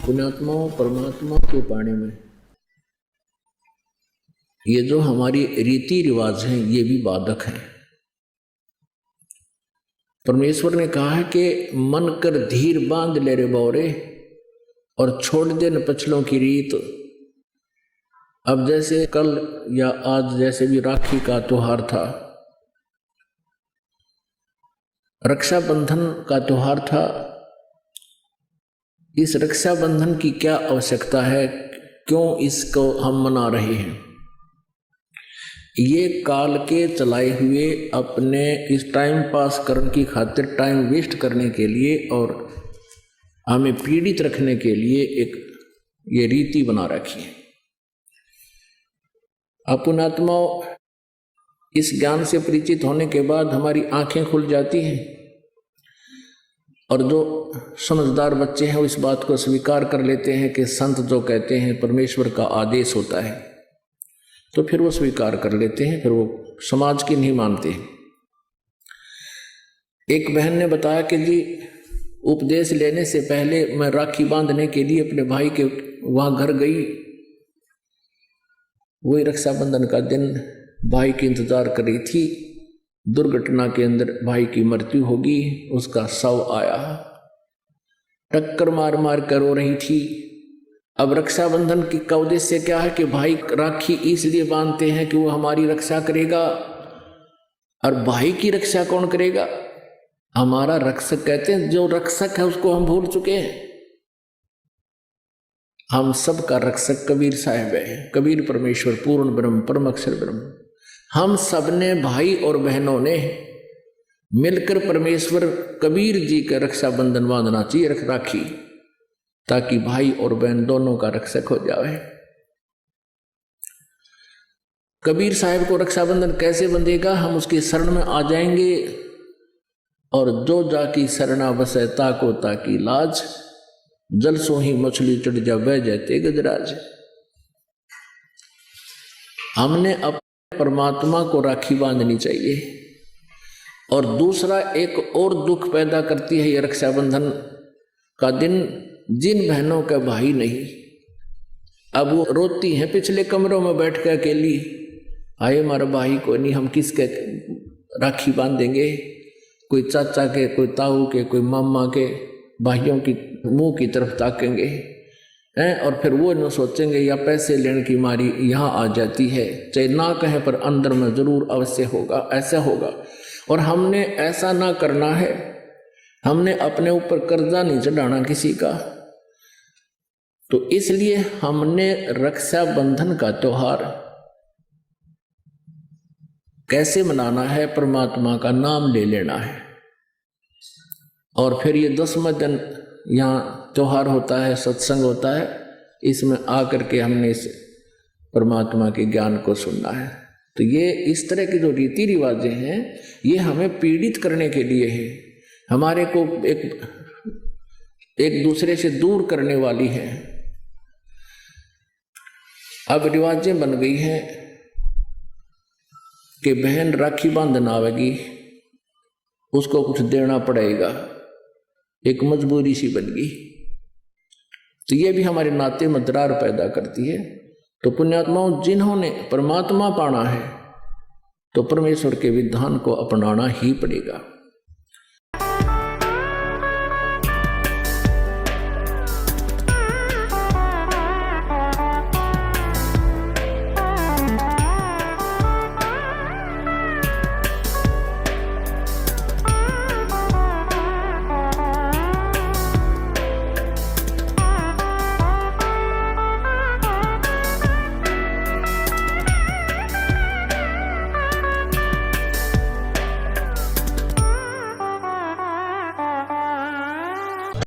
पुण्यात्माओं, परमात्मा के पाने में ये जो हमारी रीति रिवाज हैं ये भी बाधक हैं। परमेश्वर ने कहा है कि मन कर धीर बांध ले रे बौरे और छोड़ दे न पछलों की रीत। अब जैसे कल या आज जैसे भी राखी का त्योहार था, रक्षाबंधन का त्योहार था, इस रक्षाबंधन की क्या आवश्यकता है, क्यों इसको हम मना रहे हैं? ये काल के चलाए हुए अपने इस टाइम पास करने की खातिर, टाइम वेस्ट करने के लिए और हमें पीड़ित रखने के लिए एक ये रीति बना रखी है। पुण्यात्माओं, इस ज्ञान से परिचित होने के बाद हमारी आंखें खुल जाती हैं और जो समझदार बच्चे हैं वो इस बात को स्वीकार कर लेते हैं कि संत जो कहते हैं परमेश्वर का आदेश होता है, तो फिर वो स्वीकार कर लेते हैं, फिर वो समाज की नहीं मानते। एक बहन ने बताया कि जी उपदेश लेने से पहले मैं राखी बांधने के लिए अपने भाई के वहाँ घर गई। वही रक्षाबंधन का दिन भाई की इंतजार कर रही थी। दुर्घटना के अंदर भाई की मृत्यु होगी, उसका शव आया, टक्कर मार मार कर रो रही थी। अब रक्षाबंधन का उद्देश्य क्या है कि भाई राखी इसलिए बांधते हैं कि वो हमारी रक्षा करेगा। और भाई की रक्षा कौन करेगा? हमारा रक्षक। कहते हैं जो रक्षक है उसको हम भूल चुके हैं। हम सब का रक्षक कबीर साहब है। कबीर परमेश्वर पूर्ण ब्रह्म परम अक्षर ब्रह्म। हम सब ने भाई और बहनों ने मिलकर परमेश्वर कबीर जी का रक्षाबंधन बांधना चाहिए, राखी, ताकि भाई और बहन दोनों का रक्षक हो जाए। कबीर साहब को रक्षाबंधन कैसे बंधेगा? हम उसकी शरण में आ जाएंगे और जो जाकी शरणा बसे ताको ताकी लाज, जल सो ही मछली चढ़ जा बह जाते गजराज। हमने अपने परमात्मा को राखी बांधनी चाहिए। और दूसरा एक और दुख पैदा करती है ये रक्षाबंधन का दिन, जिन बहनों का भाई नहीं, अब वो रोती हैं पिछले कमरों में बैठ कर अकेली, आए हमारा भाई को नहीं, हम किसके राखी बांधेंगे? कोई चाचा के, कोई ताऊ के, कोई मामा के भाइयों की मुंह की तरफ ताकेंगे हैं। और फिर वो न सोचेंगे या पैसे लेने की मारी यहाँ आ जाती है, चाहे ना कहें पर अंदर में जरूर अवश्य होगा, ऐसा होगा। और हमने ऐसा ना करना है। हमने अपने ऊपर कर्जा नहीं चढ़ाना किसी का। तो इसलिए हमने रक्षाबंधन का त्योहार कैसे मनाना है? परमात्मा का नाम ले लेना है। और फिर ये 10वां दिन यहाँ त्योहार होता है, सत्संग होता है, इसमें आकर के हमने इस परमात्मा के ज्ञान को सुनना है। तो ये इस तरह की जो रीति रिवाजें हैं ये हमें पीड़ित करने के लिए है, हमारे को एक दूसरे से दूर करने वाली है। अब रिवाजें बन गई हैं कि बहन राखी बांधना आवेगी, उसको कुछ देना पड़ेगा, एक मजबूरी सी बन गई। तो ये भी हमारे नाते में दरार पैदा करती है। तो पुण्यात्माओं, जिन्होंने परमात्मा पाना है तो परमेश्वर के विधान को अपनाना ही पड़ेगा।